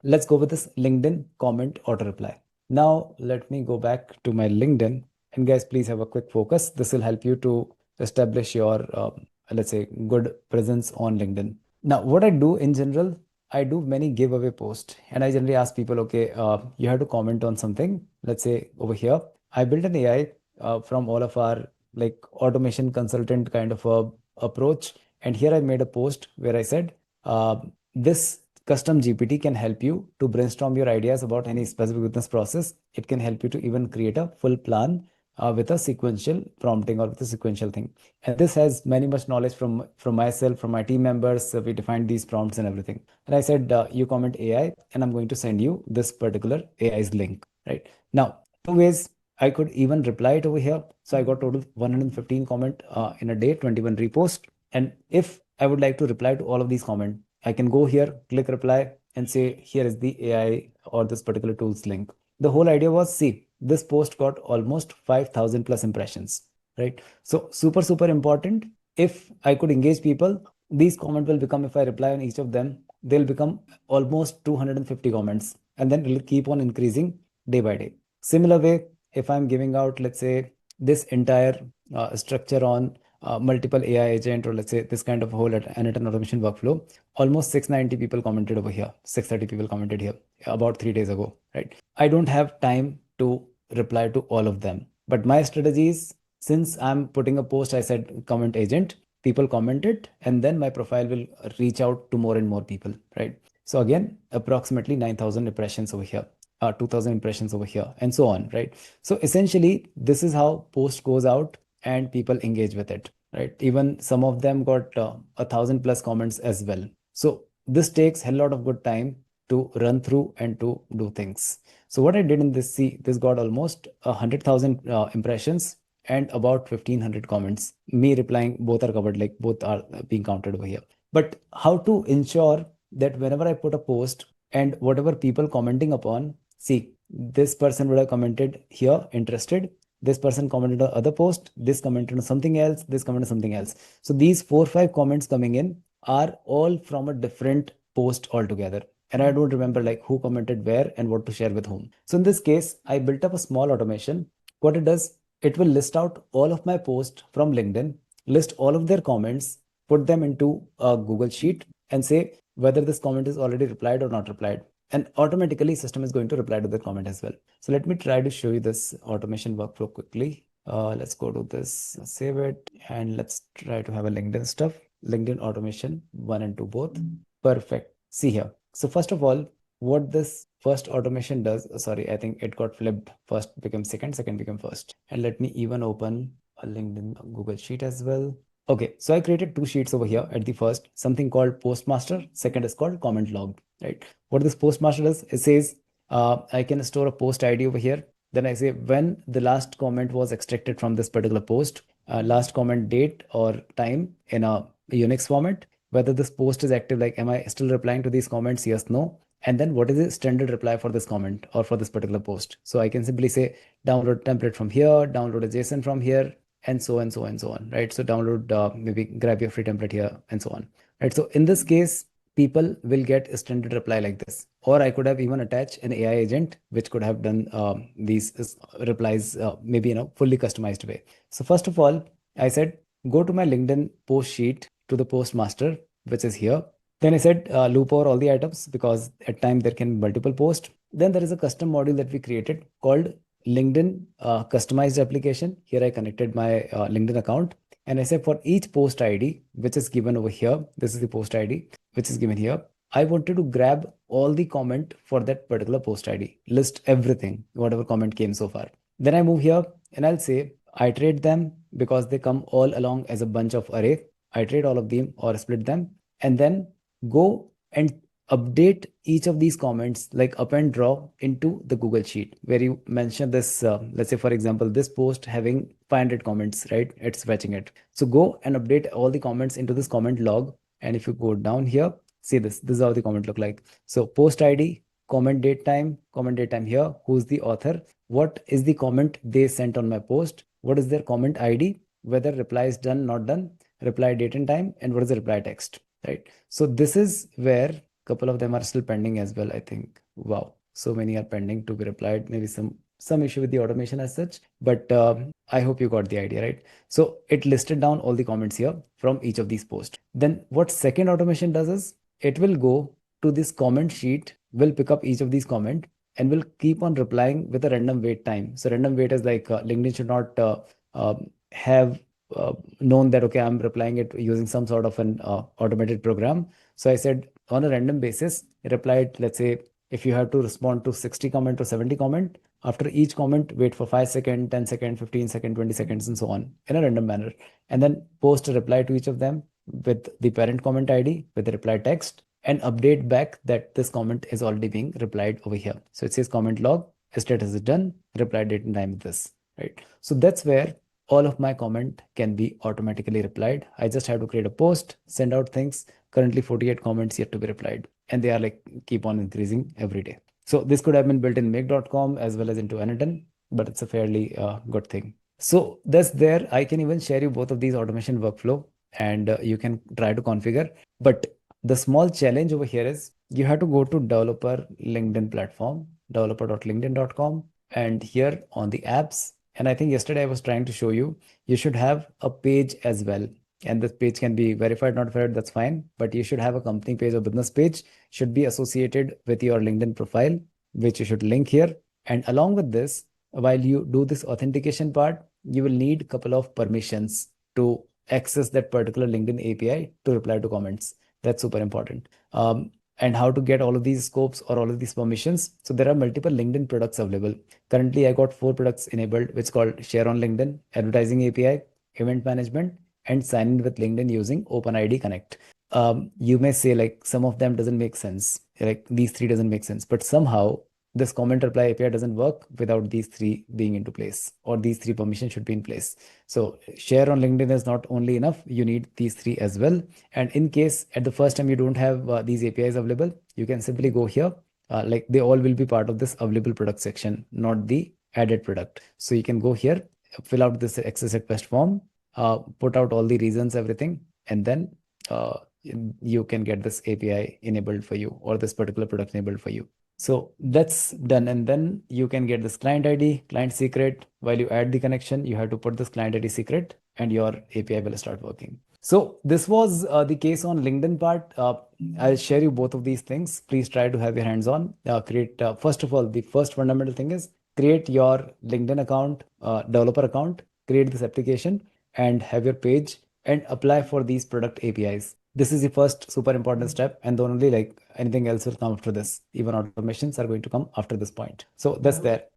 let's go with this LinkedIn comment auto reply. Now let me go back to my LinkedIn, and guys, please have a quick focus. This will help you to establish your, let's say, good presence on LinkedIn. Now, what I do in general, I do many giveaway posts, and I generally ask people, okay, you have to comment on something. Let's say over here, I built an AI from all of our like automation consultant kind of a approach, and here I made a post where I said, this custom GPT can help you to brainstorm your ideas about any specific business process. It can help you to even create a full plan with a sequential prompting or with a sequential thing. And this has many much knowledge from myself, from my team members. We defined these prompts and everything. And I said, you comment AI, and I'm going to send you this particular AI's link. Right now, two ways I could even reply it over here. So I got total 115 comment in a day, 21 repost. And if I would like to reply to all of these comments, I can go here, click reply, and say, here is the AI or this particular tool's link. The whole idea was, see, this post got almost 5,000 plus impressions, right? So super, super important. If I could engage people, these comments will become, if I reply on each of them, they'll become almost 250 comments, and then it'll keep on increasing day by day. Similar way, if I'm giving out, let's say, this entire structure on multiple AI agent, or let's say this kind of whole Anatan automation workflow, almost 690 people commented over here, 630 people commented here about 3 days ago, right? I don't have time to reply to all of them, but my strategy is, since I'm putting a post, I said comment agent, people commented, and then my profile will reach out to more and more people, right? So again, approximately 9,000 impressions over here, 2,000 impressions over here, and so on, right? So essentially, this is how post goes out and people engage with it, right? Even some of them got 1,000 plus comments as well. So this takes a lot of good time to run through and to do things. So what I did in this, see, this got almost 100,000 impressions and about 1,500 comments. Me replying, both are covered, like both are being counted over here. But how to ensure that whenever I put a post and whatever people commenting upon, see, this person would have commented here, interested. This person commented on other post, this commented on something else, this commented on something else. So these 4 or 5 comments coming in are all from a different post altogether. And I don't remember like who commented where and what to share with whom. So in this case, I built up a small automation. What it does, it will list out all of my posts from LinkedIn, list all of their comments, put them into a Google Sheet, and say whether this comment is already replied or not replied. And automatically system is going to reply to the comment as well. So let me try to show you this automation workflow quickly. Let's go to this, save it, and let's try to have a LinkedIn stuff. LinkedIn automation 1 and 2 both. Perfect. See here. So first of all, what this first automation does, sorry, I think it got flipped. First became second, second became first. And let me even open a LinkedIn Google Sheet as well. Okay, so I created 2 sheets over here. At the first, something called Postmaster. Second is called Comment Log, right? What this Postmaster does, it says I can store a post ID over here. Then I say when the last comment was extracted from this particular post, last comment date or time in a Unix format, whether this post is active, like am I still replying to these comments? Yes, no. And then what is the standard reply for this comment or for this particular post? So I can simply say download template from here, download a JSON from here, and so and so and so on, right? So download, maybe grab your free template here and so on, right? So in this case, people will get a standard reply like this. Or I could have even attached an AI agent, which could have done these replies maybe in a fully customized way. So first of all, I said, go to my LinkedIn post sheet to the postmaster, which is here. Then I said loop over all the items because at time there can be multiple posts. Then there is a custom module that we created called LinkedIn customized application. Here I connected my LinkedIn account, and I say for each post ID, which is given over here, this is the post ID, which is given here. I wanted to grab all the comment for that particular post ID, list everything, whatever comment came so far. Then I move here and I'll say iterate them because they come all along as a bunch of array. Iterate all of them or split them, and then go and update each of these comments, like append draw into the Google Sheet where you mention this. Let's say, for example, this post having 500 comments, right? It's fetching it. So go and update all the comments into this comment log. And if you go down here, see this is how the comment look like. So post ID, comment date time here, who's the author, what is the comment they sent on my post, what is their comment ID, whether reply is done, not done, reply date and time, and what is the reply text, right? So this is where Couple of them are still pending as well, I think. Wow, so many are pending to be replied. Maybe some issue with the automation as such, but I hope you got the idea, right? So it listed down all the comments here from each of these posts. Then what second automation does is it will go to this comment sheet, will pick up each of these comment and will keep on replying with a random wait time. So random wait is like LinkedIn should not have known that, okay, I'm replying it using some sort of an automated program. So I said on a random basis, reply it, let's say if you have to respond to 60 comment or 70 comment, after each comment, wait for 5 seconds, 10 seconds, 15 seconds, 20 seconds, and so on in a random manner. And then post a reply to each of them with the parent comment ID, with the reply text, and update back that this comment is already being replied over here. So it says comment log, status is done, reply date and time is this, right? So that's where all of my comment can be automatically replied. I just have to create a post, send out things. Currently 48 comments yet to be replied, and they are like keep on increasing every day. So this could have been built in make.com as well as into Anadon, but it's a fairly good thing. So that's there. I can even share you both of these automation workflow, and you can try to configure. But the small challenge over here is you have to go to developer LinkedIn platform, developer.linkedin.com, and here on the apps. And I think yesterday I was trying to show you, you should have a page as well. And this page can be verified, not verified, that's fine. But you should have a company page or business page, should be associated with your LinkedIn profile, which you should link here. And along with this, while you do this authentication part, you will need a couple of permissions to access that particular LinkedIn API to reply to comments. That's super important. And how to get all of these scopes or all of these permissions. So there are multiple LinkedIn products available. Currently, I got 4 products enabled, which is called Share on LinkedIn, Advertising API, Event Management, and sign in with LinkedIn using OpenID Connect. You may say like some of them doesn't make sense, like these three doesn't make sense, but somehow this comment reply API doesn't work without these three being into place, or these three permissions should be in place. So share on LinkedIn is not only enough, you need these three as well. And in case at the first time you don't have these APIs available, you can simply go here. Like they all will be part of this available product section, not the added product. So you can go here, fill out this access request form, put out all the reasons, everything, and then uh, you can get this API enabled for you, or this particular product enabled for you. So that's done. And then you can get this client ID, client secret. While you add the connection, you have to put this client ID secret and your API will start working. So this was the case on LinkedIn part. I'll share you both of these things. Please try to have your hands on. Create, first of all, the first fundamental thing is create your LinkedIn account, developer account, create this application and have your page and apply for these product APIs. This is the first super important step, and the only like anything else will come after this. Even automations are going to come after this point. So that's there.